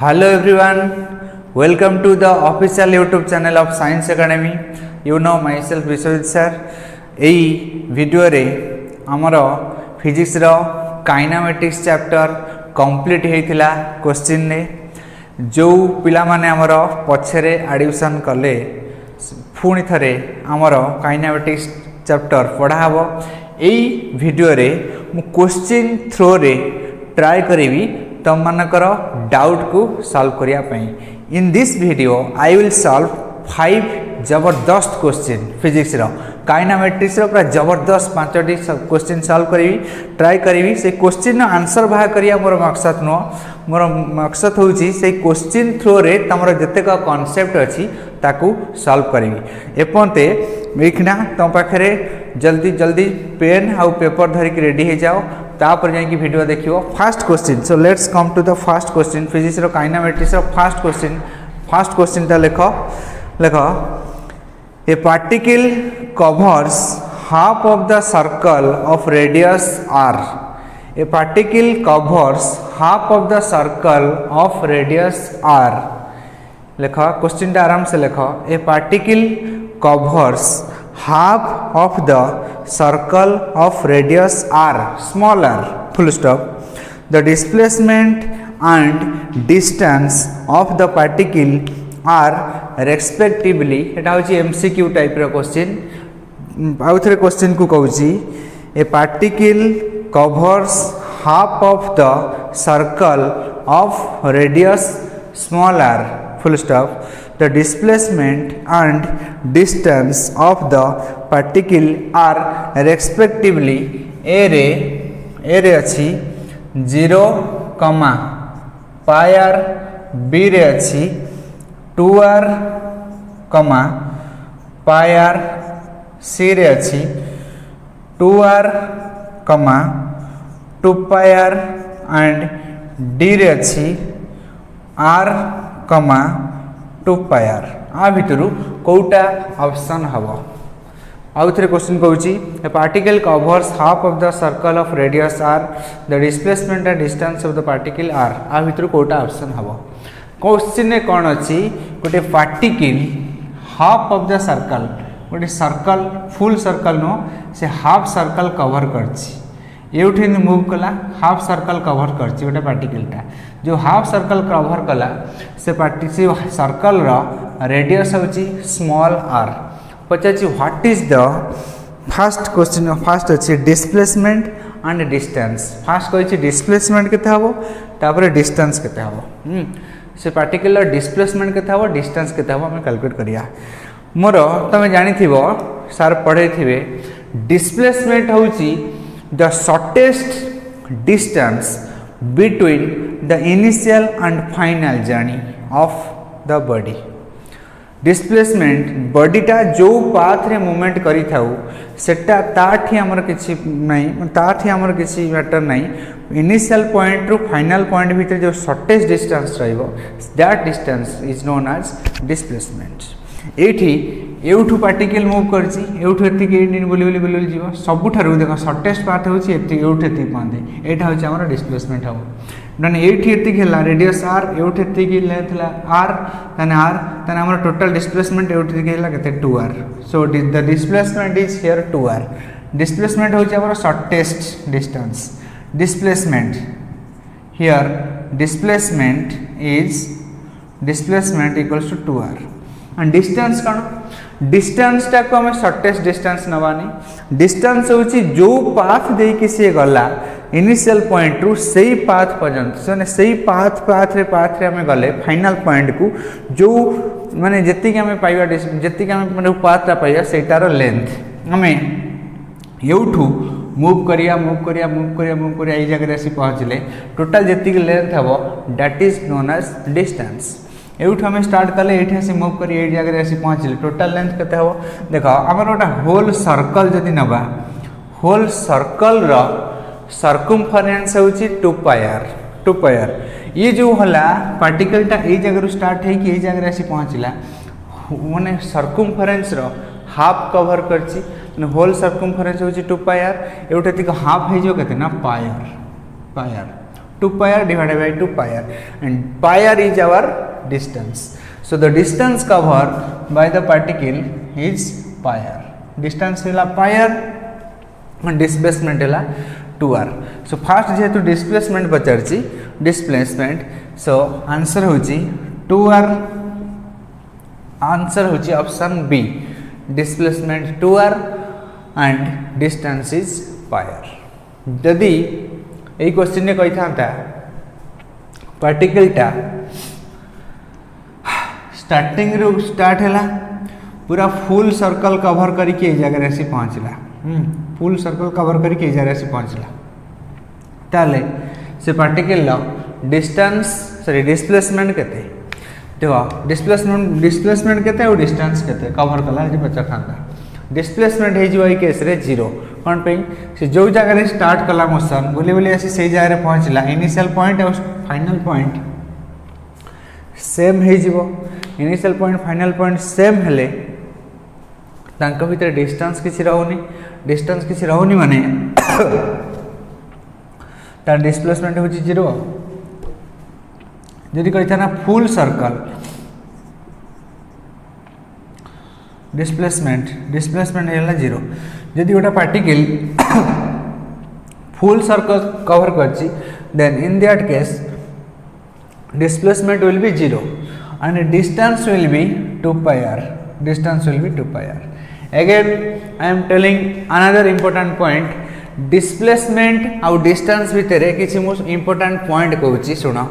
Hello everyone, welcome to the official YouTube channel of Science Academy. You know myself Vishwajit sir. AE video रे हमरो physics रो kinematics chapter complete हेतिला question ने जो पिला माने हमरो पछरे एडिशन कले पुणी थरे हमरो काइनेमेटिक्स चैप्टर पढ़ा हबो। एई वीडियो रे मु क्वेश्चन थ्रो रे ट्राई करेबी तुम मानकर डाउट को सॉल्व करिया पई। In this video I will solve 5 जबरदस्त क्वेश्चन फिजिक्स रो काइनेमेटिक्स रो पूरा जबरदस्त 5टी क्वेश्चन सॉल्व करी ट्राई करी। से क्वेश्चन आंसर बाहर करिया मोर मकसद नो, मोर मकसद होउची से क्वेश्चन थ्रो रे तमरो जतेक कांसेप्ट अछि ताकू सॉल्व करी। एपंते देखना तुम पाखरे जल्दी जल्दी पेन आउ पेपर धरि के रेडी हे जाओ, तापर जाई कि वीडियो देखियो। First question, so let's come to the first question physics रो काइनेमेटिक्स रो फर्स्ट क्वेश्चन ता लेखो a particle covers half of the circle of radius r। A particle covers half of the circle of radius r। लेखो question ता आराम से लेखो। A particle covers half of the circle of radius r, small r, full stop. The displacement and distance of the particle are respectively, एटा होची MCQ type रो question. आउ थरे question को कहूची a particle covers half of the circle of radius small r, full stop. The displacement and distance of the particle are respectively a रे अच्छी 0, pi r, b रे अच्छी 2r, pi r, c रे अच्छी 2r, 2 pi r and d रे अच्छी r, 2 pi r। आ भितरु कोटा ऑप्शन हबो। आउ थरे क्वेश्चन कहूची a particle covers half of the circle of radius r, the displacement and distance of the particle r। आ भितरु कोटा ऑप्शन हबो। क्वेश्चन ने कोन अछि गोटे particle half of the circle, गोटे सर्कल फुल सर्कल नो से हाफ सर्कल कवर करछि। एउठी मूव कला हाफ सर्कल कवर करछि गोटे पार्टिकलटा। जो हाफ सर्कल कवर कला से सर्कल रो रेडियस होची स्मॉल r। पचाची what is the first question, first अछि डिस्प्लेसमेंट एंड डिस्टेंस। फर्स्ट कहछि डिस्प्लेसमेंट केते हबो, तापर डिस्टेंस केते हबो। से पार्टिकल डिस्प्लेसमेंट केते हबो, डिस्टेंस केते हबो हम कैलकुलेट करिया। मोर तमे जानि थिबो सर पढै थिबे डिस्प्लेसमेंट होची the shortest distance between the initial and final journey of the body। Displacement बॉडीटा जो पाथ रे मूवमेंट करि थाउ सेटा ताठी हमर किछि नै, ताठी हमर किछि मैटर नै। इनिशियल पॉइंट रु फाइनल पॉइंट भीतर जो शॉर्टेस्ट डिस्टेंस रहइबो that distance is known as displacement. एठी एउठू पार्टिकल मूव करछि, एउठू एतिक एडिन बोली जीवो सबुठारु देखो शॉर्टेस्ट पाथ होछि एति, एउठू एतिक पांदे एटा होछि हमर डिस्प्लेसमेंट हबो। माने एठी एतिक हैला रेडियस r, एउठू एतिक लेंथ ला r, तने हमर टोटल डिस्प्लेसमेंट एउठू एतिक हैला केते 2r। So the displacement is here 2r। Displacement होछि हमर shortest distance. Displacement here displacement equals to 2r and distance कौन, डिस्टेंस टाक हमें शॉर्टेस्ट डिस्टेंस नवानी। डिस्टेंस होची जो पाथ दे कि से गला इनिशियल पॉइंट रु सेही पाथ पर्यंत, से सेही पाथ रे हमें गले फाइनल पॉइंट को जो माने जति के हमें पाइबा जति के हमें माने पाथटा पाइबा सेटार लेंथ हमें एउठू मूव करिया ए जगह रे आसी पहुंचले टोटल जति के लेंथ हबो that is known as distance. एउठ हमें स्टार्ट कले एठी से मूव करी ए जगह रे आसी पहुंचले टोटल लेंथ केते हो देखो हमर ओटा होल सर्कल जदी नबा, होल सर्कल रो सर्कमफरेंस होची 2 pi r। ये जो होला पार्टिकलटा ए जगह रो स्टार्ट है कि ए जगह रे आसी पहुंचला माने सर्कमफरेंस रो हाफ कवर करची, माने होल सर्कमफरेंस होची 2 pi r। एउठा तिक हाफ हे जो केते ना pi r 2 pi r divided by 2 pi r, and pi r is our distance. So the distance covered by the particle is pi r. Distance है pi r and displacement है 2r. So first जेहेतु displacement पचारची displacement, so answer होची 2r. answer होची option B, displacement 2r and distance is pi r. यदि यही question ने कही था पार्टिकल टा स्टार्टिंग रू स्टार्ट है पूरा फुल सर्कल कवर करके जगह आसी पहुँचला, फुल सर्कल कवर करके जगह आसी पहुँचला, ताले से पार्टिकल डिस्टेंस सॉरी डिस्प्लेसमेंट केते देखो डिस्प्लेसमेंट केते और डिस्टेंस केते कवर कला जे बच्चा था डिस्प्लेसमेंट है जो केस रे 0 कौन पे से जो जगह स्टार्ट कला मोशन बुली बुली आसी से जगह पहुँचला इनिशियल पॉइंट और फाइनल पॉइंट सेम है जीवो, initial point final point same हेले तांका भीतर डिस्टेंस किसी रहउनी माने तार डिस्प्लेसमेंट होची 0. जदि कही था ना फुल सर्कल डिस्प्लेसमेंट है 0. जदि गोटा पार्टिकल फुल सर्कल कवर करची then in that case displacement will be 0 and distance will be 2 pi r. Again I am telling another important point, displacement और distance भितर किसी most important point कहूची सुनो,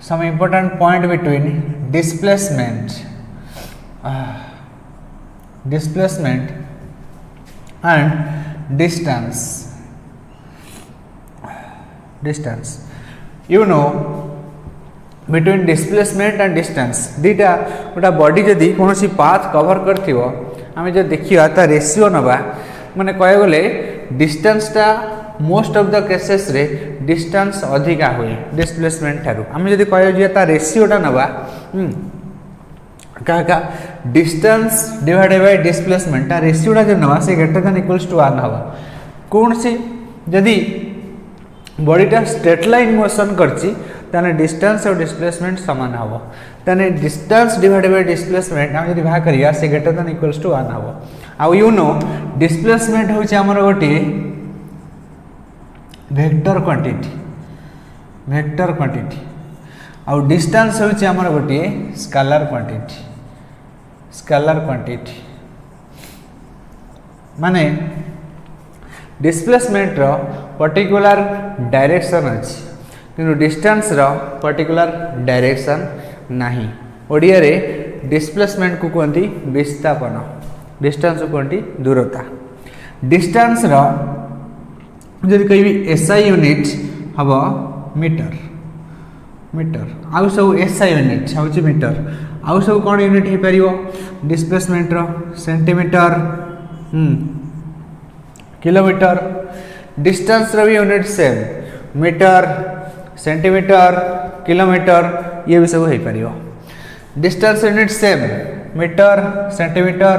some important point between displacement and distance. You know between displacement and distance दीटा गोटा body जदि कौन सी path cover करथिवो आमे जो देखिया ता रेशियो नबा माने कहे गले डिस्टेंस टा मोस्ट ऑफ द केसेस रे डिस्टेंस अधिका हुए डिस्प्लेसमेंट थारु आमे जदि कहे जे ता रेशियो टा नबा का डिस्टेंस डिवाइडेड बाय डिस्प्लेसमेंट ता रेशियो टा जो नबा से ग्रेटर देन इक्वल्स टू 1 हवा कौन सी जदि बॉडीटा स्ट्रेट लाइन मोशन करची ताने डिस्टेंस और डिस्प्लेसमेंट समान हबो ताने डिस्टेंस डिवाइडेड बाय डिस्प्लेसमेंट हम जदि भाग करिया से ग्रेटर देन इक्वल्स टू 1 हबो आ यू नो डिस्प्लेसमेंट होची हमर गोटी वेक्टर क्वांटिटी और डिस्टेंस होची हमर गोटी स्केलर क्वांटिटी माने डिस्प्लेसमेंट रो पर्टिकुलर डायरेक्शन अच्छी किंतु डिस्टेंस रो पर्टिकुलर डायरेक्शन नहीं. ओडिया रे डिस्प्लेसमेंट को कहती विस्थापन, डिस्टेंस को कहती दूरता. डिस्टेंस रो जदि कहि एसआई यूनिट हबो मीटर आउ सब एसआई यूनिट होची मीटर आउ सब कोन यूनिट हे परियो डिस्प्लेसमेंट रो सेंटीमीटर किलोमीटर. डिस्टेंस रो भी unit same metre centimetre kilometre ये भी सब है परियो. Distance unit same metre centimetre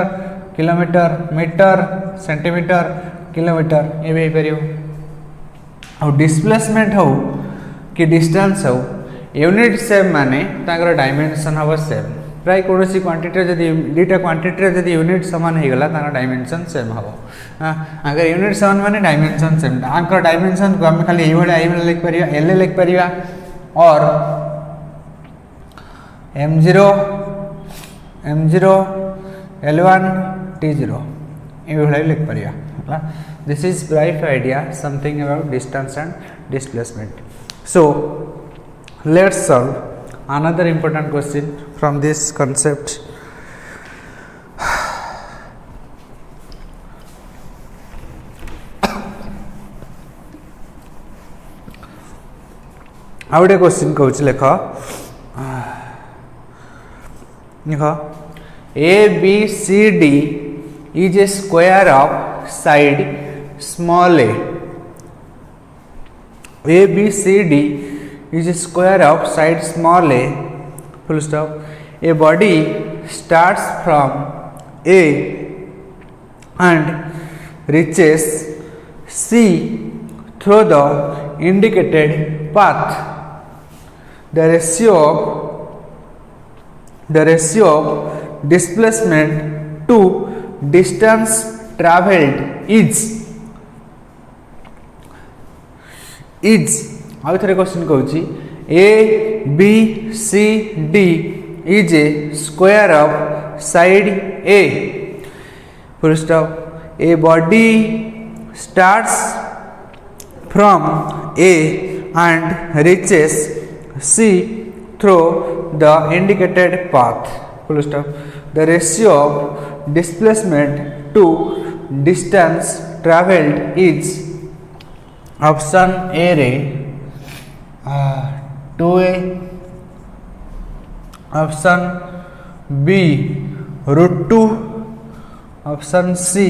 kilometre metre centimetre kilometre ये भी है परियो. और डिस्प्लेसमेंट हो कि डिस्टेंस हो यूनिट सेम माने ताकर डायमेंशन हबो सेम प्राय कौन सी क्वांटिटी जदि दुटा क्वांटिटी जदि यूनिट सामान हो गला ताकर डायमेंशन सेम हबो. अगर यूनिट सामान माने डायमेंशन सेम आंकर डायमेंशन को हम खाली एई लिख परिया एल लिख परिया और m0 l1 t0 ये लिख परिया. This is brief idea something about distance and displacement. So let's solve another important question from this concept. आउटे क्वेश्चन कहूँ लेख ABCD is a square of side small a. ABCD is a square of side small a full stop. A body starts from A and reaches C through the indicated path. The ratio of displacement to distance travelled is आउ थे question कहूँ A B C D is a square of side A full stop a body starts from A and reaches C through the indicated path full stop the ratio of displacement to distance travelled is option A रे 2a, option B √2, option C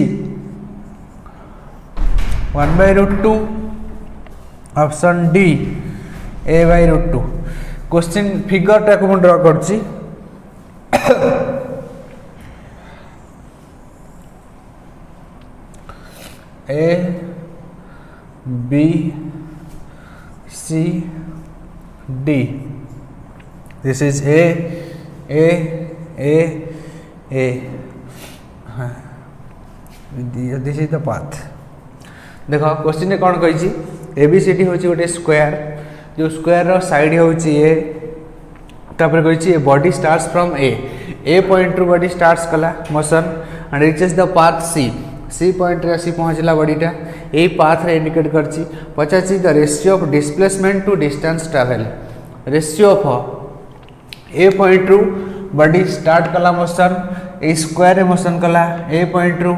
1/√2, option D a/√2। Question figure टाक मु draw करछि A B C D this is A this is the path. देख question कौन कही ABCD हूँ गोटे square जो स्क्वायर साइड हूँ ए तापर कही body starts from A point रु बॉडी स्टार्ट्स कला motion and reaches the path C point रे आसी पहुँचला बॉडीटा यही पाथ रे इंडिकेट करछि पचासी the ratio of displacement to distance travel ratio of A point रु बॉडी स्टार्ट कला मोशन ए स्क्वायर रे मोशन कला ए पॉइंट रु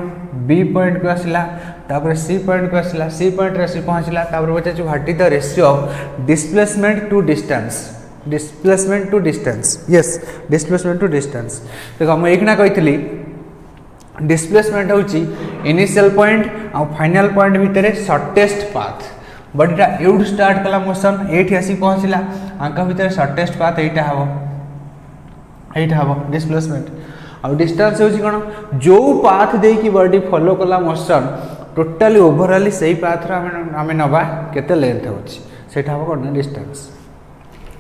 बी पॉइंट को आसला तापर सी पॉइंट को आसला सी पॉइंट रे आसी पहुँचला तापर पचासी what is the ratio of displacement to distance yes displacement to distance देखो मैं एक ना कही डिस्प्लेसमेंट होची इनिशियल पॉइंट आ फाइनल पॉइंट भितर शॉर्टेस्ट पाथ बॉडीटा एउड स्टार्ट कला मोशन एठी आसी पहुँचला आंका भितर शॉर्टेस्ट पाथ एटा हबो डिस्प्लेसमेंट आ डिस्टेंस होची कोन जो पाथ दे की बॉडी फॉलो कला मोशन टोटली ओवरऑल सही पाथ रा हमें नबा केते लेंथ होची सेटा हबो कोन डिस्टेंस।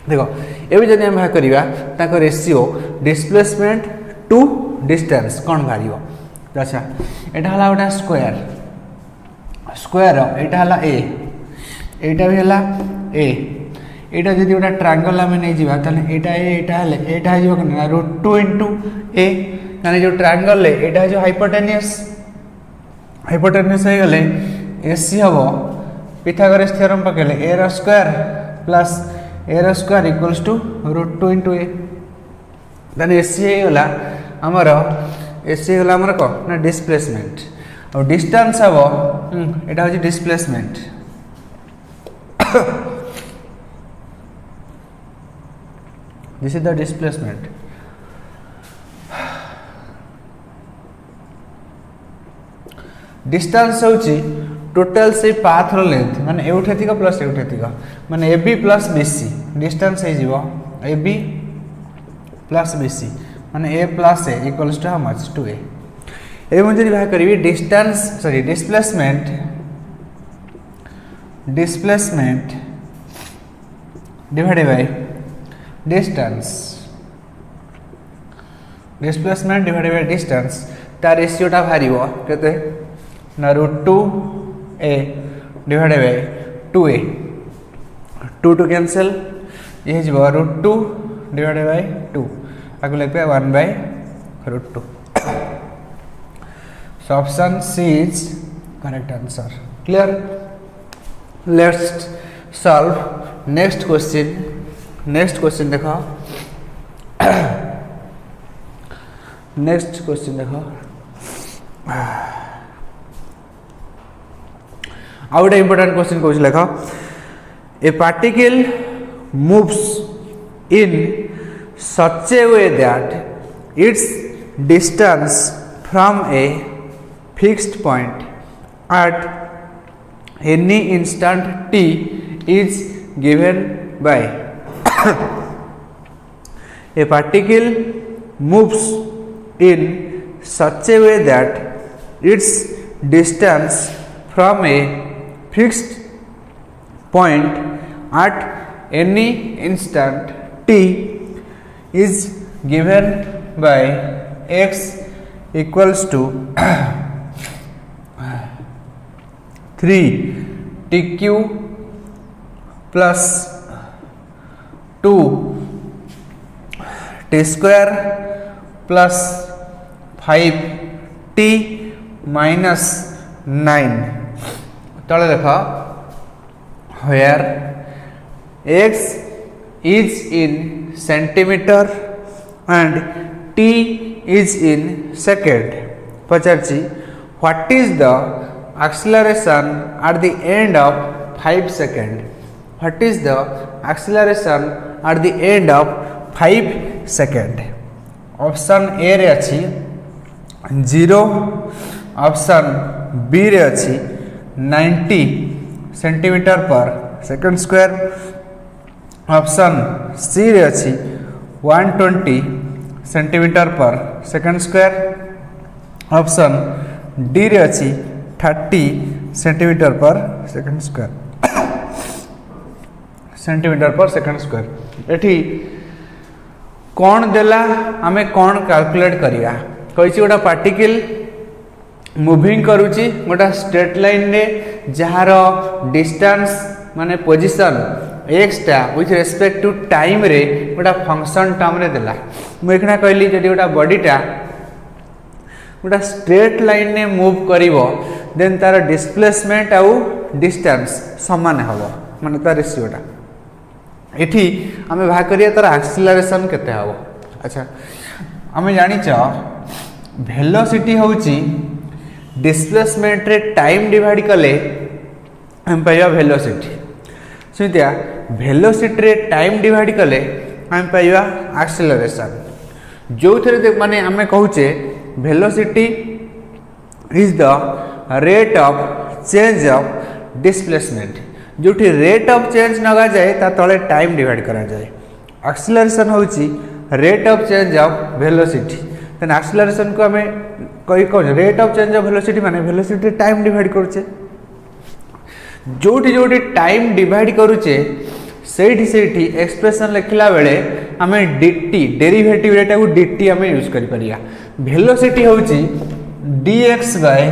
देखो एबे जदि हम भाग करिवा ताको रेशियो डिस्प्लेसमेंट टू डिस्टेंस कोन भारियो अच्छा एटा हला गोटा स्क्वायर एटा हला एटा भी हला एटा जदि गोटा ट्रायंगल आमे नै जिबा तने एटा एटा हो कने √2 * a यानी जो ट्रायंगल है एटा जो हाइपोटेन्यूस हो गले AC हबो पिथागोरस थ्योरम पकेले a रो स्क्वायर प्लस a रो स्क्वायर इक्वल्स टू √2 * a तने AC हे गला हमर एसी होला हमर को ना डिस्प्लेसमेंट और डिस्टेंस हबो एटा हो displacement this is the displacement distance होची टोटल से पाथ रो लेंथ माने एउठेतिक प्लस एउठेतिक माने AB प्लस BC डिस्टेंस हे जीवो AB प्लस BC माने a plus a equals to how much 2a ए मुझे भाग करी displacement divided by displacement divided by distance ता रेशियोटा भारिबो केते ना √2a divided by 2a 2 cancel ये जीवो √2 डिवाइडेड बाय 2 आगे लिखते हैं 1/√2 so option C is correct answer clear let's solve next question देखो next question देखो आउट इंपोर्टेंट क्वेश्चन को लिखो a particle moves in such a way that its distance from a fixed point at any instant t is given by a particle moves in such a way that its distance from a fixed point at any instant t is given by x equals to 3 tq plus 2 t square plus 5 t minus 9 तले देख where x is in centimeter and t is in second पचारची what is the acceleration at the end of 5 second what is the acceleration at the end of 5 second option A रे अछि 0 option B रे अछि 90 centimetre पर second square option C रे अछि 120 centimetre पर second square option D रे अछि 30 सेंटीमीटर पर सेकंड स्क्वायर सेंटीमीटर पर सेकंड स्क्वायर एठी कौन देला आमे कौन कैलकुलेट करिया कहि गोटा पार्टिकल मूविंग करूची गोटा स्ट्रेट लाइन रे जहार डिस्टेंस माने पोजीशन x टा विथ रेस्पेक्ट टू टाइम रे गोटा फंक्शन टर्म रे देला मु एकना कहली जदी गोटा बॉडी टा गोटा स्ट्रेट लाइन ने मूव करिवो देन तार डिस्प्लेसमेंट आउ डिस्टेंस समान हबो माने तार रेशियोटा एठी आमे भाग करिया तार एक्सेलरेशन केते हबो अच्छा आमे जानि छ वेलोसिटी होउची डिस्प्लेसमेंट रे टाइम डिवाइड कले हम पाइबा वेलोसिटी सुनिया वेलोसिटी रे टाइम डिवाइड कले हम पाइबा एक्सेलरेशन जो थरे माने आमे कहूचे velocity is the rate of change of displacement जोठी रेट ऑफ चेंज नगा जाए ता तले टाइम डिवाइड करा जाए एक्सेलरेशन होची rate of change of velocity then acceleration को हमें कहि को rate of change of velocity माने वेलोसिटी टाइम डिवाइड करूचे जोठी जोठी टाइम डिवाइड करूचे सेठी एक्सप्रेशन लिखला बेले हमें dt डेरिवेटिव रेटा को dt हमें यूज करि परिया वेलोसिटी होची dx बाय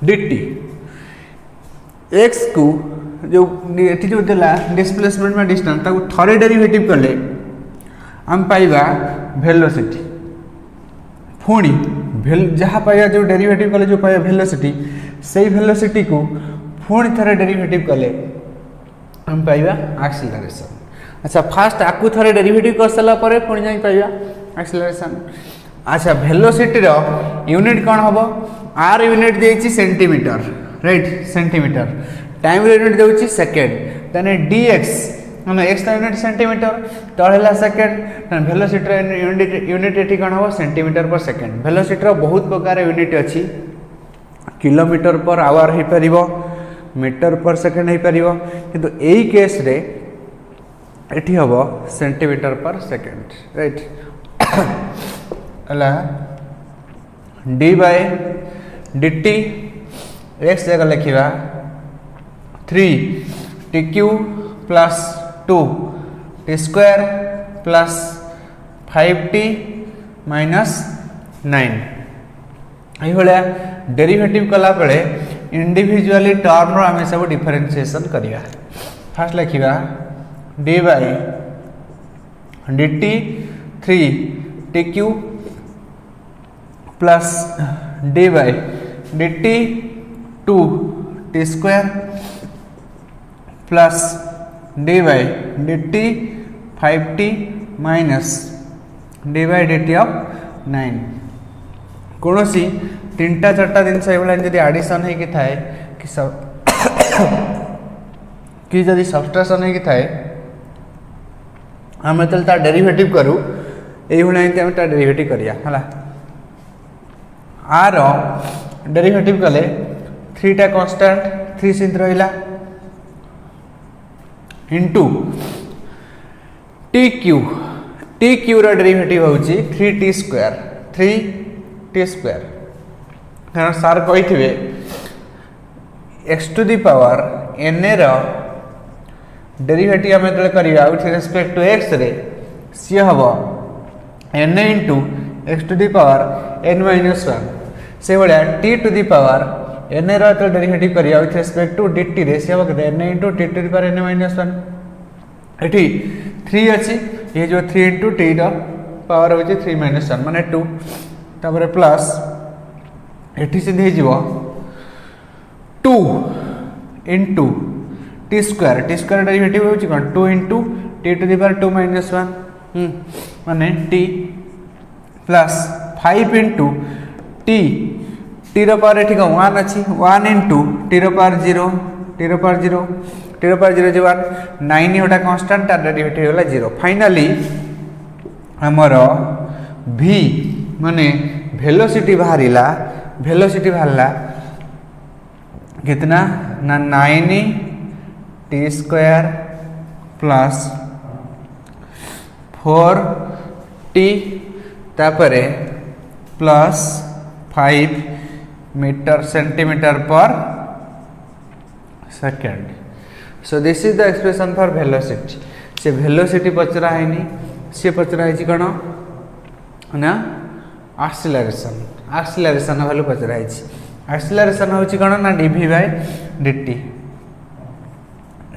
dt x को जो एठी जो देला डिस्प्लेसमेंट में डिस्टेंस ताको थरे डेरिवेटिव करले हम पाइबा वेलोसिटी पुणी जहाँ पाइबा जो डेरिवेटिव कले जो पाइबा वेलोसिटी सेही वेलोसिटी को पुणी थरे डेरिवेटिव कले हम पाइबा एक्सेलरेशन अच्छा फास्ट आकु थरे डेरिवेटिव कर सला परे पुणी जाई पाइबा एक्सेलरेशन अच्छा वेलोसिटी रो यूनिट कोन हबो r यूनिट देछि centimetre right centimetre time unit देउछि सेकंड तने dx हम x यूनिट सेंटीमीटर तळेला सेकंड तने वेलोसिटी यूनिट एठी कोन हबो सेंटीमीटर पर सेकंड वेलोसिटी रो बहुत प्रकार यूनिट अछि kilometre per our hey परिबो metre पर सेकंड हे परिबो किंतु एई केस रे एठी हबो सेंटीमीटर पर सेकंड राइट अला d बाय dt x जगह लिखिबा 3 tq plus 2 t square plus 5t minus 9 एही भलिया डेरिवेटिव कला बेले इंडिविजुअली टर्म रो हमें सब डिफरेंशिएशन करिया first लिखिबा d by dt 3 tq plus d by dt 2 t square plus d by dt 5t minus d by dt of 9 कोनोसी तीनटा चारटा दिन से एवला जदी एडिशन हे कि थाए कि सब कि जदी सब्ट्रैक्शन हे कि थाए हम तलता डेरिवेटिव करू एही हुना एते हम ता डेरिवेटिव करिया हला r डेरिवेटिव कले 3 टा कांस्टेंट 3 सिंत रहिला इनटू tq रो डेरिवेटिव होची 3t स्क्वायर 3t स्क्वायर कारण सार कहिथिबे x to the power N रो डेरिवेटिव आम जो करवा विथ रेस्पेक्ट टू एक्स रे सी हम n into x to the power n minus one से भाया t to the power N रो डेरिवेटिव करवा with respect to d t रे सी हम n into t to the power n minus one ये 3 अच्छी ये जो 3 इंटू टी पावर हो 3 माइनस वन माने 2 तापर प्लस ये सीधे हो 2 इंटू टी स्क्वायर डेरिवेटिव हो कौन 2 into t to the power 2 minus one माने t plus 5 into t t power ये कौन 1 अच्छी 1 into t power 0 t power 0 t power 0 जो 1 9 गोटा कन्स्टाट तार डेरिवेटिव होला 0 फाइनाली आमर v माने वेलोसिटी बाहरिला कितना ना 9 टी स्क्वायर प्लस 4 टी तापरे plus 5 metre centimetre per second so this is the expression for velocity से वेलोसिटी पचरा है सी पचरा है कौन ना एक्सीलरेशन वैल्यू पचरा है एक्सीलरेशन हूँ कौन ना DV by dt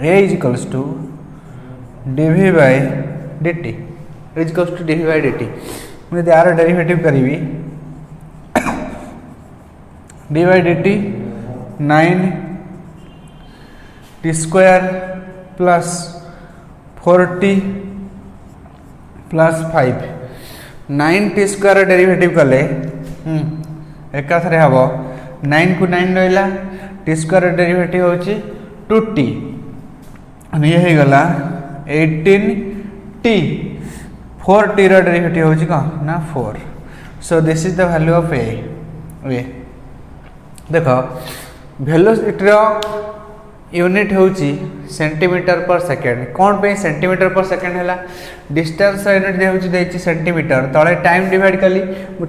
A is equals to DV by dt is equals to DV by dt मुझे यार डेरिवेटिव करी D by dt 9 T square plus 4t प्लस 5 9 टी स्क्वायर डेरिवेटिव कले एकाथरे हम 9 को 9 रहा टी स्क्वायर डेरिवेटिव हो 2t ये हो गला 18t 4t रो डेरिवेटिव हो कौन ना 4 so this is the value of a देख वेलोसिटी यूनिट हूँ सेंटीमीटर पर सेकेंड कौन पे सेंटीमीटर पर सेकेंड है डिस्टेंस यूनिट हूँ सेंटीमीटर तले टाइम डिवाइड कली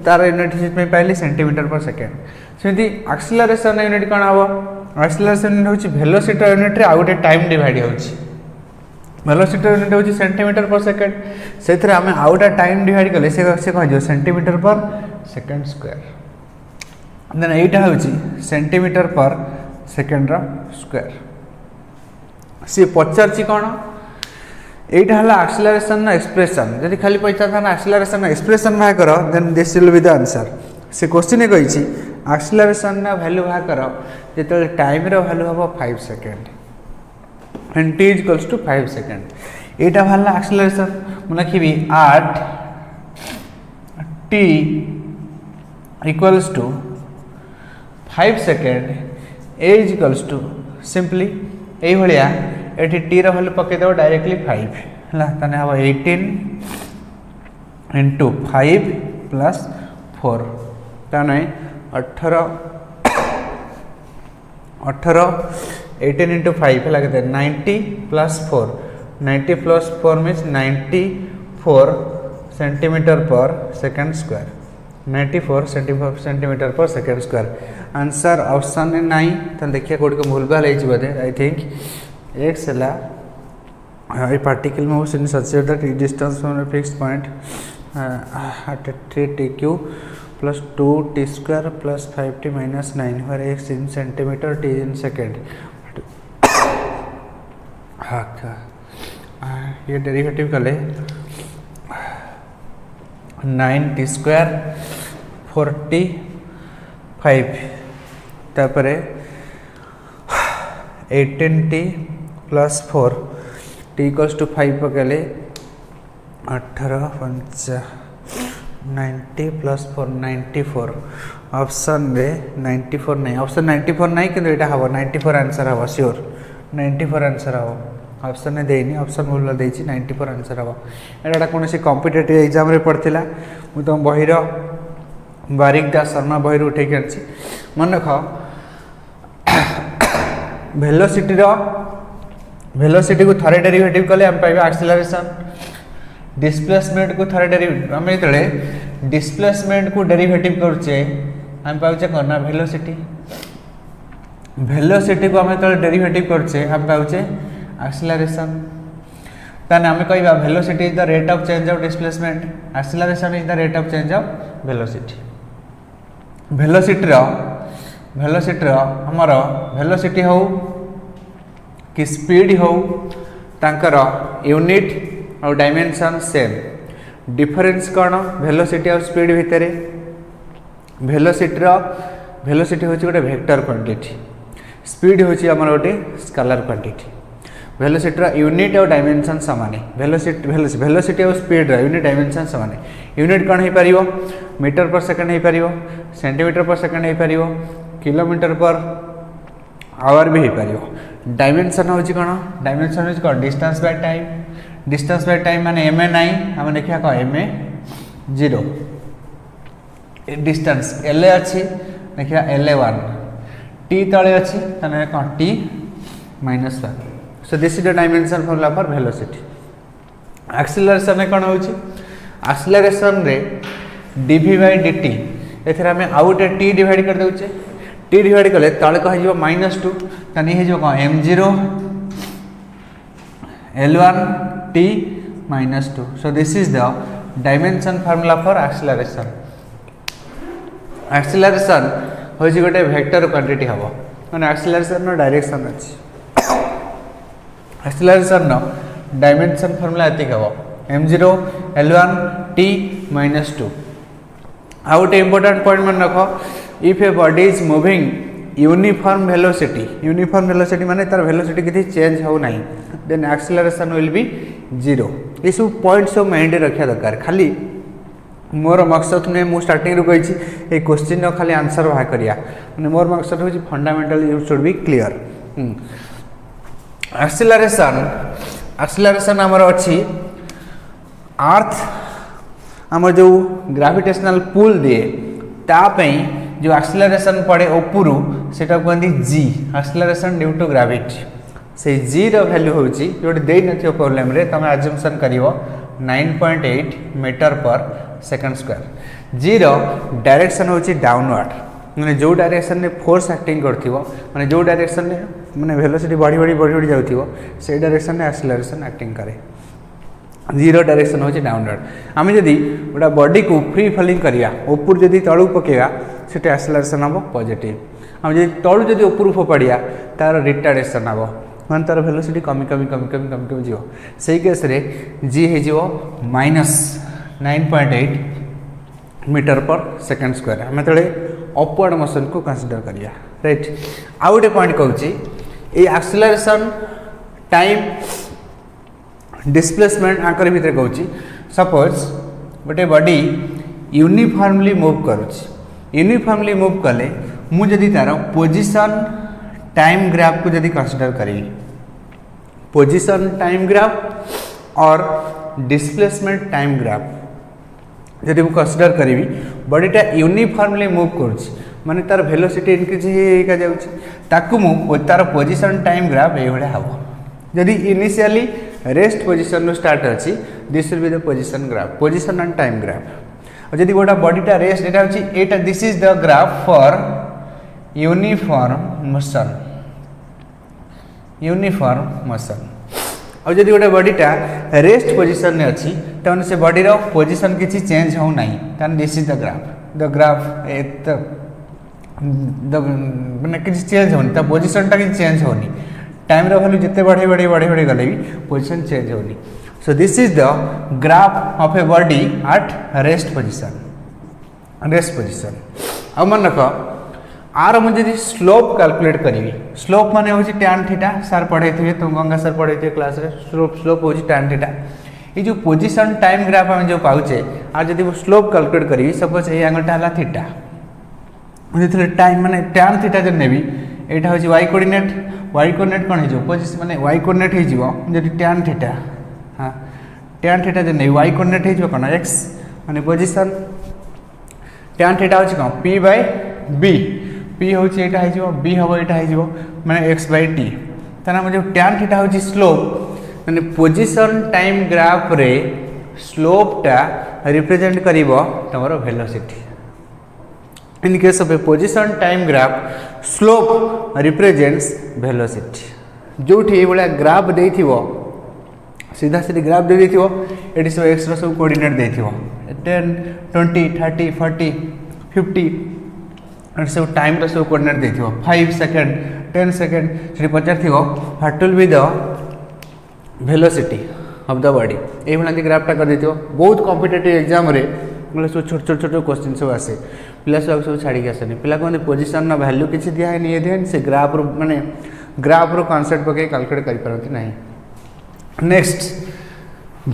तार यूनिट पाइली सेंटीमीटर पर सेकेंड सेमती एक्सीलरेशन यूनिट कौन हम एक्सीलरेशन यूनिट हूँ वेलोसिटी यूनिट रे आउ गोटे टाइम डिवाइड हो वेलोसिटी यूनिट हूँ सेंटीमीटर पर सेकेंड से आम आउ गोटे टाइम डिवाइड कले से कह centimetre per second square then एटा हूँ सेंटीमीटर पर सेकेंड स्क्वायर सी पचार कौन यहाँ है एक्सीलरेशन एक्सप्रेशन जब खाली पचार था एक्सीलरेशन एक्सप्रेशन बाहर कर then this will be the answer से क्वेश्चन कही एक्सीलरेशन वैल्यू बाहर कर जो टाइम वैल्यू हम 5 second and T is equals to 5 second यहाँ बाहर एक्सीलरेशन मुझे लिखी 8 T equals to 5 second A is equals to simply ये भाया ये टी वैल्यू पकईदेव डायरेक्टली 5 है हम 18 इंटू 5 प्लस 4 ताने 18 18 इंटू 5 है 90 plus 4 90 plus 4 means 94 centimetre per second square 94 centimetre per second square answer option में नहीं तो देखिए कौट को भूल भाल बोधे आई थिंक एक्स है पार्टिकल में such that distance from fixed point at 3t³ plus 2t square plus 5t minus 9 where x in centimeter t in second ये डेरिवेटिव कले 9t square 45 तापरे 18t plus 4 t equals to 5 पकले 18 90 plus 4 94 option रे 94 नहीं option 94 नहीं किंतु एटा हबो 94 answer हबो sure 94 answer हबो ऑप्शन ने देनी ऑप्शन बोल देछि 94 आंसर हबो एटा कोनोसी कॉम्पिटिटिव एग्जाम रे पड़थिला मु तो बहिर बारिक दास शर्मा बहिर उठे के अछि मन रख वेलोसिटी को थरे डेरिवेटिव कले हम पाइबा एक्सीलरेशन डिस्प्लेसमेंट को थरे डेरिवेटिव आम जो डिस्प्लेसमेंट को डेरिवेटिव करुचे आम पाचे कौन ना वेलोसिटी वेलोसिटी को आम जो डेरिवेटिव करछे हम पाउछे एक्सेलरेशन ताने आम कहवा velocity is the rate of change of displacement acceleration is the rate of change of velocity velocity हमर वेलोसिटी हो कि स्पीड हो तांकर यूनिट और डायमेंशन सेम डिफरेंस कौन वेलोसिटी और स्पीड भितर वेलोसिटी हूँ गोटे वेक्टर क्वांटिटी स्पीड हूँ आम गोटे स्केलर क्वांटिटी वेलोसिटी यूनिट और डायमेंशन सामान वेलोसिटी और स्पीड यूनिट डायमेंशन सामान यूनिट कौन हो पार मीटर पर सेकेंड हो पार सेंटीमीटर पर सेकेंड हो पार किलोमीटर पर आवर भी हो पार डायमेंशन हूँ कौन डायमेंशन हूँ कौन डिस्टेंस बाय टाइम माने एम ए नाइन आम देखा कौन M A 0 distance L A अच्छी देखा एल ए 1 टी तले अच्छी कौन T -1 so this is the dimension formula for velocity acceleration कौन हो एक्सेलरेशन रे डीवी बाय डीटी एथरे आम आउ गोटे टी डिवाइड कर देउचे टी डिवाइड कले तले कह -2 तानी हे जो कौन m0 l1 t -2 so this is the dimension formula for acceleration हूँ गोटे वेक्टर क्वांटिटी हम मैंने एक्सेलरेशन डायरेक्शन अच्छी एक्सेलरेशन डायमेंशन फॉर्मूला ये हम m0 l1 t -2 आउ गोटे इंपोर्टेंट पॉइंट मन रख if a body is moving uniform velocity माने तार वेलोसिटी किसी चेंज हो नहीं देन एक्सेलरेशन विल बी 0 ये सब पॉइंट सब माइंड रखा दरकार खाली मोर मकसद नहीं मुझे स्टार्टिंग रू कही ये क्वेश्चन खाली आंसर बाहर करिया माने मोर मकसद हूँ fundamental you should be clear acceleration आमर अच्छी अर्थ आम जो ग्रेविटेशनल पुल दिए तापई जो एक्सेलरेशन पड़े उपरू से कहते जी एक्सेलरेशन ड्यू टू ग्रेविटी से जी वैल्यू हूँ जो दे न प्रॉब्लम रे तुम एजम्पशन कर 9.8 मीटर पर सेकंड स्क्वायर जी डायरेक्शन हूँ डाउनवर्ड मैंने जो डायरेक्शन में फोर्स एक्टिंग कर जो डायरेक्शन में मैंने वेलोसिटी बढ़ी जाऊ से डायरेक्शन में एक्सेलरेशन एक्टिंग करे जीरो डायरेक्शन हूँ डाउनवर्ड आम जदि गोटा बॉडी को फ्री फॉलिंग करिया ऊपर जदि तलू पकेगा से एक्सेलरेशन हम पॉजिटिव आम जब तलू जदि ऊपर फोपाड़िया तार रिटार्डेशन हम मान तार वेलोसिटी कमी जी से केस रे जी हो -9.8 मीटर पर सेकेंड स्क्वायर आम तले अपवर्ड मोशन को कंसीडर करिया राइट आउ गोटे पॉइंट कहूँ ये एक्सेलरेशन टाइम डिस्प्लेसमेंट आंकर भितर कहूँ सपोज गोटे body uniformly move uniformly move कले मुझे तार पोजिशन टाइम ग्राफ को जदि कंसीडर करी पोजिशन टाइम ग्राफ और डिस्प्लेसमेंट टाइम ग्राफ जदि मुझे कंसीडर करी बॉडीटा यूनिफॉर्मली मूव करुच्ची माने तार वेलोसिटी इनक्रीज होगा जाऊँ तार पोजिशन टाइम ग्राफ ये हम जदि इनिशियली रेस्ट पोजिशन रू स्टार्ट अच्छी this will be the position graph position and time graph और जदि गोटा बॉडीटा रेस्ट यहाँ this is the graph for uniform motion और जदि गोटे बॉडीटा रेस्ट पोजिशन में अच्छी तो से बॉडी पोजिशन किसी चेंज हो ना दिस इज द ग्राफ मैंने किसी चेंज होनी पोजिशनटा कि चेंज होनी टाइम वैल्यू जिते बढ़े गले भी पोजिशन चेंज होनी सो this is the graph of a body at rest position अब मन रख आर मुझे स्लोप कैलकुलेट करी स्लोप माने हूँ tan थीटा सर पढ़े थे तुम गंगा सर पढ़े थे क्लास रे स्लोप हूँ tan थीटा ये जो पोजिशन टाइम ग्राफ आम जो पाचे आ जब वो स्लोप कैलकुलेट करी सपोज ये आंगलटा है थीटा मुझे टाइम माने tan थीटा जो नेबी यहाँ हूँ y कोऑर्डिनेट कौन हो पोजिशन माने y कोऑर्डिनेट हो जब tan थीटा हाँ tan थीटा जो नहीं y कोऑर्डिनेट हो कौन x माने पोजिशन tan थीटा हूँ कौन p बाय b p हूँ यहाँ हो b हम यहाँ हो मैंने x बाय t ताना जो tan थीटा हूँ स्लोप मैंने पोजिशन टाइम ग्राफ रे स्लोपटा रिप्रेजेंट करिवो तमरो velocity In case of a position time graph, slope represents velocity. जो ग्राफ दे सीधा सीधी ग्राफ दे ये सब एक्स सब कोऑर्डिनेट दे 10 20 30 40 50 सब टाइम सब कोऑर्डिनेट दे 5 सेकंड 10 सेकंड से पचार what will be the velocity of the body ये ग्राफटा कर बहुत कॉम्पिटिटिव एग्जाम रे सब छोट छोट छोट क्वेश्चन सब आसे पिला सब छाड़ी आसनी पिला कहते पोजिशन वैल्यू किसी दिखाई ये दिखाई से ग्राफ माने ग्राफ रो कॉन्सेप्ट पकई कैलकुलेट कर पारती ना। नेक्स्ट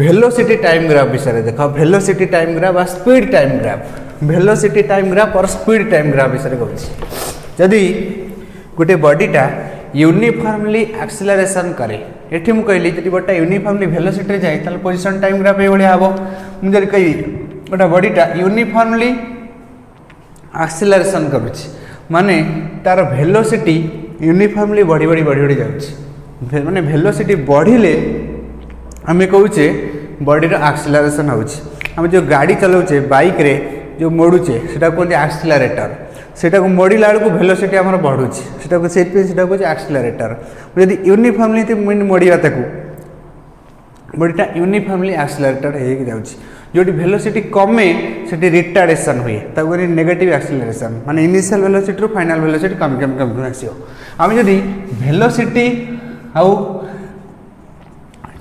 वेलोसिटी टाइम ग्राफ विषय देख वेलोसिटी टाइम ग्राफ और speed time graph velocity time graph और स्पीड टाइम ग्राफ विषय कहूँ जदि गोटे बॉडीटा यूनिफॉर्मली एक्सेलरेशन करे ये मुझे जी गोटा यूनिफॉर्मली वेलोसिटी जाए तो पोजिशन टाइम ग्राफ ये हम मुझे कही गोटा बॉडीटा यूनिफॉर्मली एक्सेलरेशन करुच्ची माने तार वेलोसिटी यूनिफॉर्मली बढ़ी बढ़ी बढ़ी बढ़ी जाऊँगी माने वेलोसिटी बढ़िले आम कहे बॉडी एक्सेलरेशन होम जो गाड़ी चलाऊे बाइक रे जो मोड़ुचे से कहते एक्सेलरेटर सेटा को मोड़ला बेलू वेलोसिटी आम बढ़ुची से कहते एक्सेलरेटर जब यूनिफॉर्मली मोड़ा ताकू बॉडीटा यूनिफॉर्मली एक्सेलरेटर हो जाऊँगी जो वेलोसिटी कमे से रिटार्डेशन हुए कहते नेगेटिव एक्सेलरेशन माने इनिशियल वेलोसिटी रू फाइनल वेलोसिटी कमी कमी कमी आसो आम जदि वेलोसिटी आउ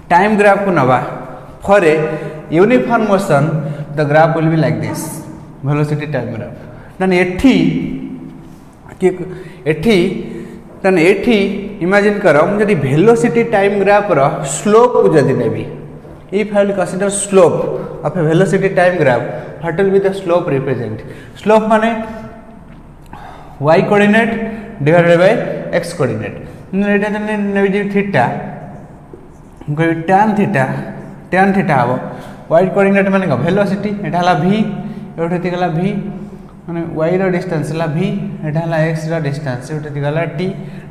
टाइम ग्राफ को नवा for a uniform motion the graph will be like this velocity time graph ताने एठी इमेजिन कर जदि वेलोसिटी टाइम ग्राफ रो स्लोप को जदि नेबी if I will consider slope of a velocity time graph what will be the slope represent slope माने y coordinate divided by x coordinate एटा जने नेबी जे थीटा tan थीटा हम y कोऑर्डिनेट माने वेलोसिटी एटा हला v एठी गला v माने y रो डिस्टेंस हला v एटा हला x रो डिस्टेंस एठी गला t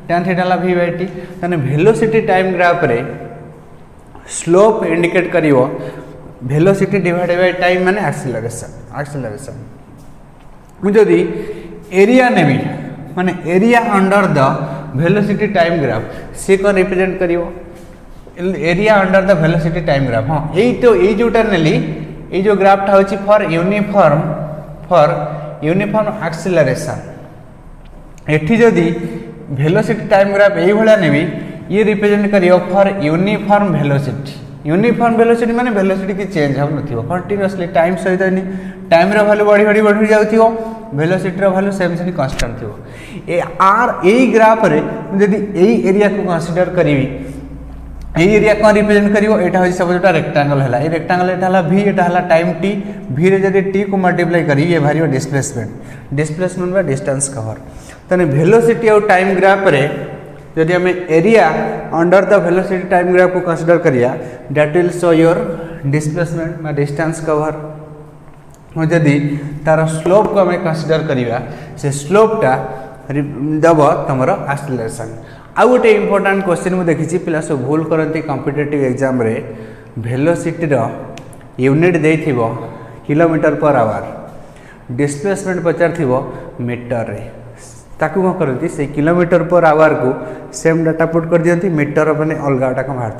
tan थीटा हला v बाय t तने वेलोसिटी टाइम ग्राफ रे स्लोप इंडिकेट करिवो वेलोसिटी डिवाइडेड बाय टाइम माने एक्सेलरेशन मुझे एरिया नेबी माने area under the velocity time graph से कौन रिप्रेजेंट करिवो area under the velocity time graph हाँ यही जोटा नेली ये जो ग्राफटा होची फॉर यूनिफॉर्म एक्सेलरेशन एठी जदि वेलोसिटी टाइम ग्राफ यही भाया नेबी ये रिप्रेजेंट करियो फॉर यूनिफॉर्म वेलोसिटी माने वेलोसिटी की चेंज हम नथिवो कंटीन्यूअसली टाइम सहित टाइम रो वैल्यू बढ़ी बढ़ी बढ़ी जाउथिवो वेलोसिटी रो वैल्यू सेम सेम कांस्टेंट थिवो ए आर एई ग्राफ रे जदि एई एरिया को कंसीडर करिवि एई एरिया को रिप्रेजेंट करिवो एटा होय सब जोटा रेक्टेंगल हैला ए रेक्टेंगल एटा हला v एटा हला टाइम t v रे जदि t को मल्टीप्लाई करी ये भारियो डिस्प्लेसमेंट बा डिस्टेंस कवर तने वेलोसिटी और टाइम ग्राफ रे जदि हमें area under the velocity time graph को कंसीडर करिया that will show your displacement बा डिस्टेंस कवर जदि तार स्लोप को हमें कंसीडर करिया से स्लोपटा दब तुमर एक्सेलरेशन आउ गोटे इंपोर्टेंट क्वेश्चन मुझे देखी पिला सब भूल करती कॉम्पिटिटिव एग्जाम रे वेलोसिटी यूनिट देथिबो किलोमीटर पर आवर डिस्प्लेसमेंट पचार थिबो मीटर रे ताकू कौन करती से किलोमीटर पर आवर को सेम डाटा पुट कर दियंती मीटर मैंने अलग डाटा कम बाहर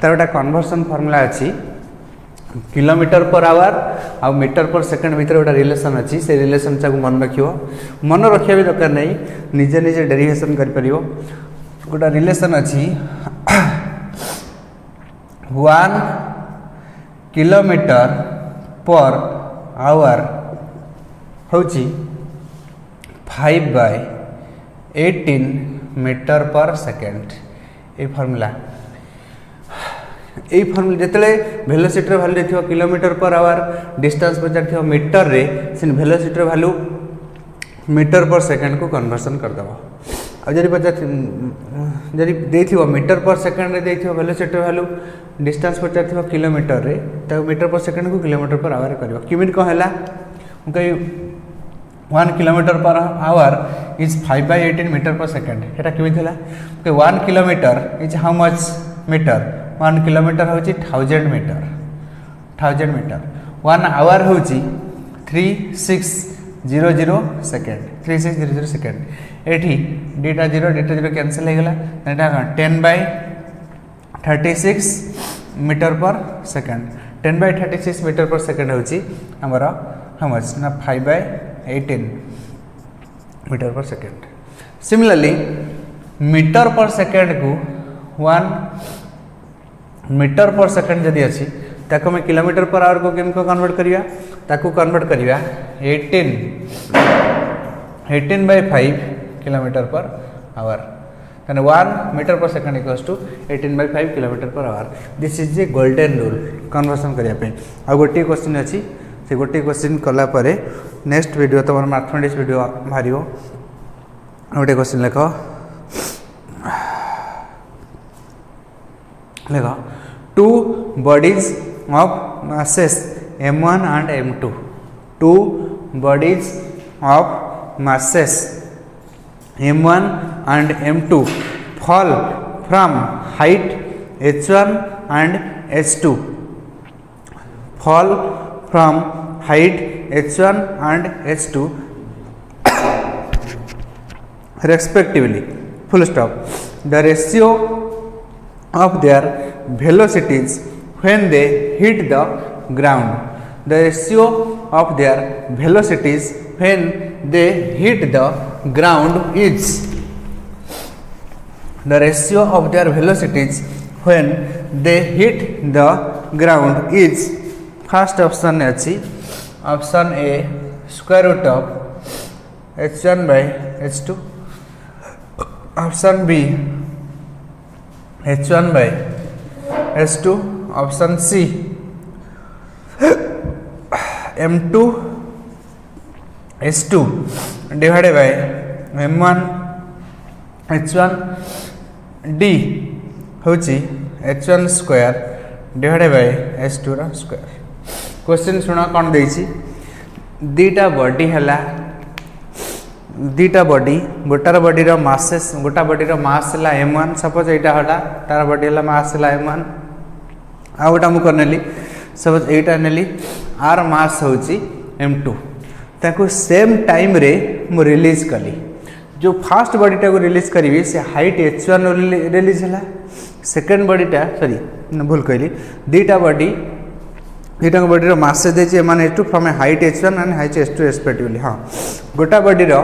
तार गोटा कन्वर्सन फर्मूला अच्छी kilometre per our uh metre पर सेकंड भीतर गोटा रिलेशन अच्छी से रिलेशन को मन रखियो मन रखा भी दरकार नहीं निजे निजे डेरिवेशन कर परियो गोटा रिलेशन अच्छी 1 किलोमीटर पर आवर होची 5/18 मीटर पर सेकेंड ये फर्मूला जिते वेलोसिटी वैल्यू देखो kilometre per our distance Pachar metre रे से velocity value metre per second को कन्वर्सन करदेव आदि पचार जदि देखो मीटर पर सेकेंड रे देखो वेलोसिटी वैल्यू डिस्टेंस पचार किलोमीटर रे तो मीटर पर सेकेंड को किलोमीटर पर आवर कर किमिट कौन है कही 1 kilometre per hour is 5/18 metre per second एटा केमी थिला 1 kilometre is how much metre 1 kilometre होची 1000 मीटर 1 आवर होची 36 00 सेकेंड 3600 सेकेंड एठी डेटा 0 कैंसिल हो गला एटा 10/36 metre per second 10/36 metre per second होची हमर हाउ मच ना 5/18 metre per second. Similarly metre per second को 1 मीटर पर सेकेंड जदि अच्छी ताको मैं किलोमीटर पर आवर को केम को कन्वर्ट करिया ताको कन्वर्ट करिया 18/5 किलोमीटर पर आवर यानी 1 metre per second equals to 18/5 kilometre per hour. This is a golden rule conversion करिया पे। आ गोटे क्वेश्चन अच्छी से गोटे क्वेश्चन कला परे नेक्स्ट वीडियो तुम मैथमेटिक्स वीडियो बाहर गोटे क्वेश्चन लिख लिख 2 bodies of masses m1 and m2 2 bodies of masses m1 and m2 fall from height h1 and h2 fall from height h1 and h2 respectively full stop the ratio of their velocities when they hit the ground the ratio of their velocities when they hit the ground is the ratio of their velocities when they hit the ground is first option अच्छी option A square root of h1 by h2 option B h1 by h2 option C m2 h2 divided by m1 h1 d होची h1 square divided bye h2 रा square. Question सुना कौन देछि दीटा body हला दीटा body गोटार body रो masses गोटा body रो मास हला m1 suppose एटा हला तार बॉडी हला मास हला m1 आ गोटा मु करनेली सपोज एटा नेली आर मास होची m2 ताको सेम टाइम रे मु रिलीज कली जो फास्ट बॉडी टा को रिलीज करी से हाइट h1 रिलीज हला सेकेंड बॉडी टा सॉरी भूल कहली दीटा बॉडी बॉडी रो मास से देछि m1 h2 from A height h1 and height h2 respectively. हां गोटा बॉडी रो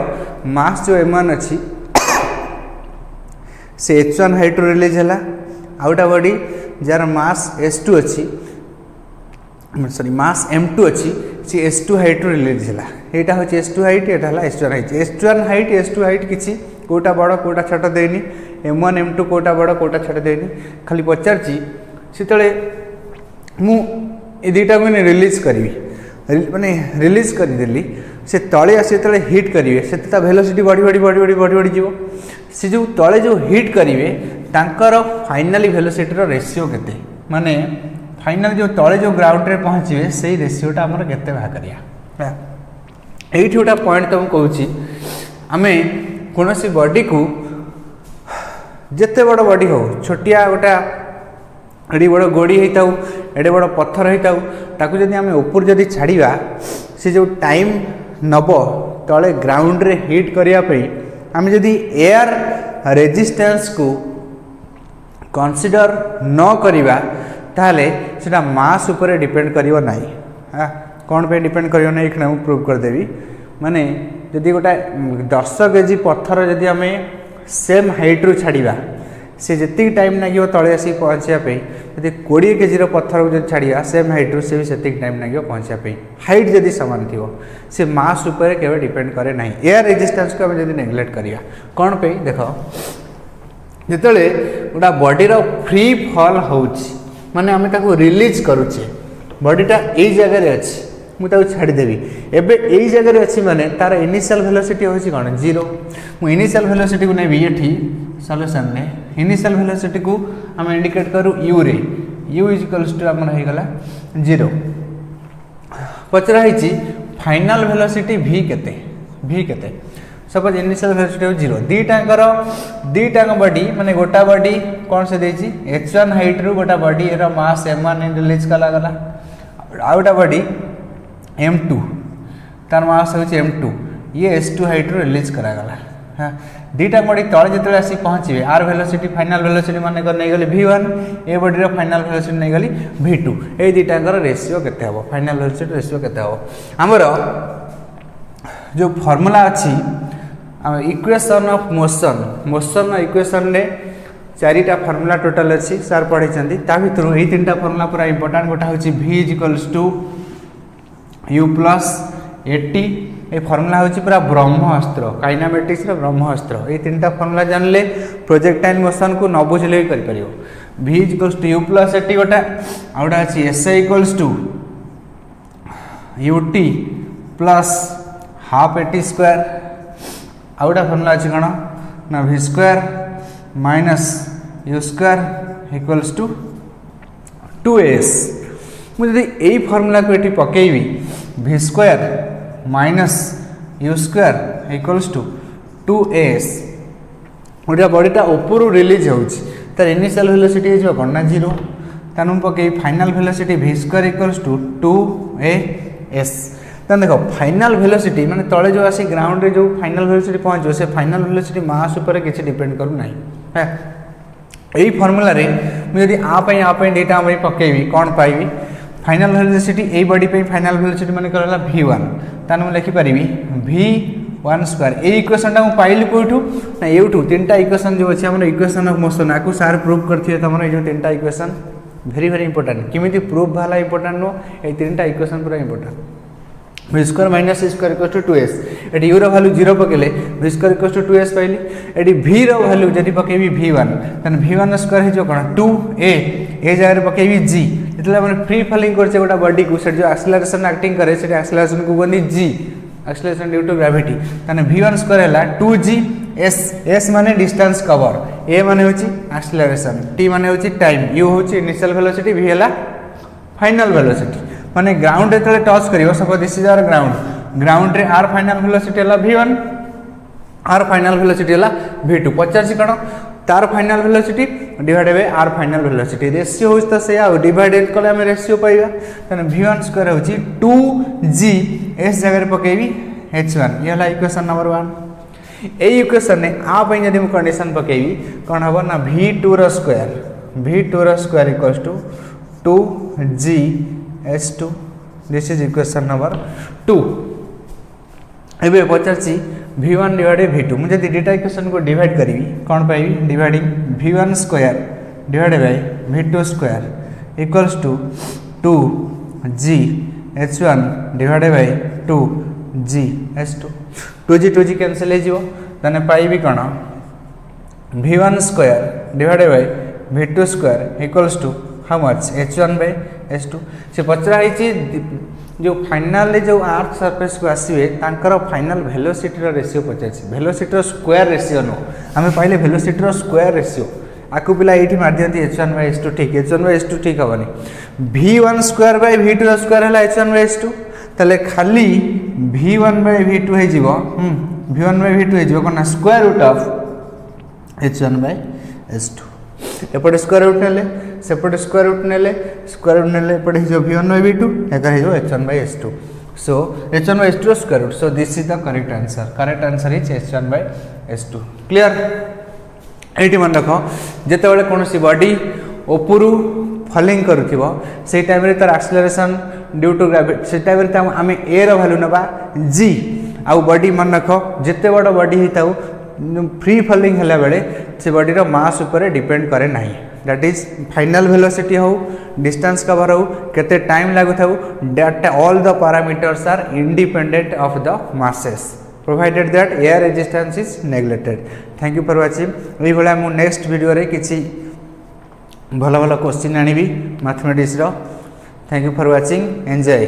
मास जो m1 अछि से h1 हाइट रिलीज हला आउटा बॉडी जार मास h2 अछि सॉरी मास m2 अछि से h2 हाइट रिलीज हला एटा होछि h2 हाइट एटा हला h1 हाइट h2 हाइट किछि कोटा बड़ कोटा छोट देनी m1 m2 कोटा बड़ कोटा छोट देनी खाली पचारछि सेतले मु ए दुटा को रिलीज करी माने रिलीज कर देली से तले आसे तले हिट करिवे से ता वेलोसिटी बढ़ी जीवो से जो तले जो हिट करिवे तांकर फाइनली वेलोसिटी रो रेशियो केते माने फाइनल जो तले जो ग्राउंड रे पहुंचीवे सेही रेशियोटा हमर केते भा करिया एठी ओटा पॉइंट तुम कहूची आमे कोनोसी बॉडी को जेते बड़ बॉडी हो छोटिया गोटा एडी बड़ गोड़ी होता एडे बड़ पत्थर होता ताकू जदि आमे ऊपर जदि छाड़िबा से जो टाइम नब तले ग्राउंड रे हिट करिया पे आमे जदि एयर रेजिस्टेंस को कंसीडर न करिबा ताले सेटा मास ऊपर डिपेंड करियो नाही। हां कोन पे डिपेंड करियो नाही एखना मु प्रूव कर देबी माने जदि गोटा 10 केजी पत्थर जदि आमे सेम हाइट रु छाड़िबा से जितनी टाइम लगे तले आसी पहुँचापी यदि 20 केजी पत्थर को जब छाड़िया सेम हाइट रू से भी से टाइम लगे पहुँचापी हाइट जदि सामान थी से मास उपर केवल डिपेंड करे ना एयर रेजिस्टेंस को आम जब नेग्लेक्ट करिया कौन पे देख जिते गोटा बॉडीर फ्री फॉल होची माने आम ताको रिलीज करुचे बॉडीटा यही जगह अच्छी मुझे छाड़देवी एबे यही जगह अच्छी माने तार इनिशियल वेलोसिटी होची कौन 0 मु इनिशियल वेलोसिटी को नेबी एठी सॉल्यूशन ने इनिशियल वेलोसिटी को हम इंडिकेट करू u रे u इज इक्वल्स टू हमर हे गला 0 पचरा हिची फाइनल वेलोसिटी v केते सपोज इनिशियल वेलोसिटी 0 दीटा बॉडी माने गोटा बॉडी कौन से देची h1 हाइट रू गोटा बॉडी एरो मास m1 रिलीज कला गला आउटा बॉडी m2 तार मास हूँ m2 ये s2 हाइट रिलीज करागला हाँ दुईटा बॉडी तले जो आसी पहुँचे आर वेलोसिटी फाइनाल वेलोसिटी मान नहीं गली v1 a body final velocity नहीं गली v2 ये दुईटार रेसीओ केते हम फाइनाल वेलोसिटी रेसीओ केते हम आमर जो फॉर्मूला अच्छी equation of motion motion equation रे चारिटा फॉर्मूला टोटल अच्छी सार पढ़े ता भर यही तीन फॉर्मूला पूरा इंपोर्टाट गोटा हूँ v equals to u plus A T ये फॉर्मूला हूँ पूरा ब्रह्मास्त्र काइनामेटिक्स ब्रह्मास्त्र ये तीन फॉर्मूला जानले प्रोजेक्टाइल मोशन को न बुझे भी कर v equals to u plus A T गोटा आउटा अच्छी S equals to ut plus half A T square आउटा फॉर्मूला अच्छी कौन ना v square minus u square equals to 2s मुझे यही फॉर्मूला को ये पकेबी v square minus u square equals to 2s गोटे बॉडीटा ऊपर रिलीज होतार इनिशियल वेलोसिटी हो कौन ना 0 तेणु पकई final velocity v square equals to 2as देख फाइनाल वेलोसिटी माने तले जो आसी ग्राउंड रे जो फाइनाल वेलोसिटी पहुँचो से फाइनाल वेलोसिटी मास उपर किसी डिपेंड करूना है यही फॉर्मूला रे मुझे आप दुईटा पकेबी कौन पाइबी फाइनाल वेलोसिटी यही बॉडी पे फाइनाल वेलोसिटी मान कर v1 ताने मुझे लिखिपारि v1 स्क्वायर ये इक्वेशन टा पाइली कौटू ना यूठू तीन टा इक्वेशन जो अच्छे आम इक्वेशन ऑफ मोशन आपको सार प्रूव करते तुम ये तीन टा इक्वेशन वेरी वेरी इंपोर्टेंट किमी प्रूफ बाला इंपोर्टेंट नुह ये तीन टा इक्वेशन पूरा important v square minus square equals to 2s ये u वैल्यू 0 पकेले v square equals to 2s पाइली ये v वैल्यू जब पकेबी v1 तेन v1 स्क्वायर हो कौन 2a ए जगह पकेबी g जो फ्री फॉलिंग करछे गोटा बॉडी को जो एक्सेलरेशन एक्टिंग करे से एक्सेलरेशन को कहते g acceleration due to gravity then v1 square है 2g s माने डिस्टेंस कवर a माने होची एक्सेलरेशन t माने होची टाइम u होची इनिशियल वेलोसिटी v है फाइनल वेलोसिटी माने ग्राउंड जो टच कर suppose this is our ground रे आर फाइनाल वेलोसिटी है v1 आर फाइनाल वेलोसिटी है v2 पचार कौन तार फाइनाल वेलोसिटी डिवाइडेड बाय आर फाइनल वेलोसिटी रेशियो हो तो से डिवाइडेड कले आम रेशियो पाइबा तेना v1 स्क्वायर होची 2g s जगह पकेबी h1 ये है इक्वेशन नंबर 1 यही इक्वेशन ने आप जब मुझे कंडीशन पकेबी कौन हम ना v2 square equals to 2g s2 this is equation number 2 एबे पचार v1 डिवाइडेड v2 मुझे दुईटा इक्वेशन को डिवाइड करी कौन पाइबी dividing v1 square divided by v2 square equals to 2g h1 डिवाइडेड बाय 2g s2 2g कैंसिल हो पाइबी कौन v1 square divided by v2 square equals to how much h1 by s2 से पचराई जो फाइनाल जो आर्थ सरफेस को आसवे तांकर फाइनाल वेलोसिटी रेशियो पचार वेलोसिटी स्क्वायर रेशियो नुह आम पाइले वेलोसिटी स्क्वायर रेशियो आपको पिला ये मार दिखती h1 बाय s2 ठीक h1 बाय s2 ठीक हेनी v1 square by v2 square है h1 बाय s2 ताले खाली v1 बाय v2 हो v1 बाय v2 हो कौन square root of h1 by s2 एपटे स्क्वायर रूट ने सेपटे स्क्वायर रूट ने एपटे v1 बाय v2 एकर हो h1 by s2 so h1 by s2 square root so this is the correct answer is h1 by s2 clear ये मन रख जिते कौन बॉडी ऊपर फॉलिंग करुथिबो से टाइम रे तार एक्सेलरेशन ड्यू टू ग्रेविटी से टाइम रे आम ए रो वैल्यू नबा g आउ बॉडी मन रख जिते बड़ बॉडी होता फ्री फॉलिंग है बेले से बॉडी रो मास ऊपर डिपेंड करे नहीं दैट इज फाइनल वेलोसिटी हो डिस्टेंस कवर हो केते टाइम लागु though that all the parameters are independent of the masses provided that air resistance is neglected thank you for watching ये भाया मु नेक्स्ट वीडियो रे किछि भल भल क्वेश्चन आनिबी मैथमेटिक्स रो thank you for watching enjoy.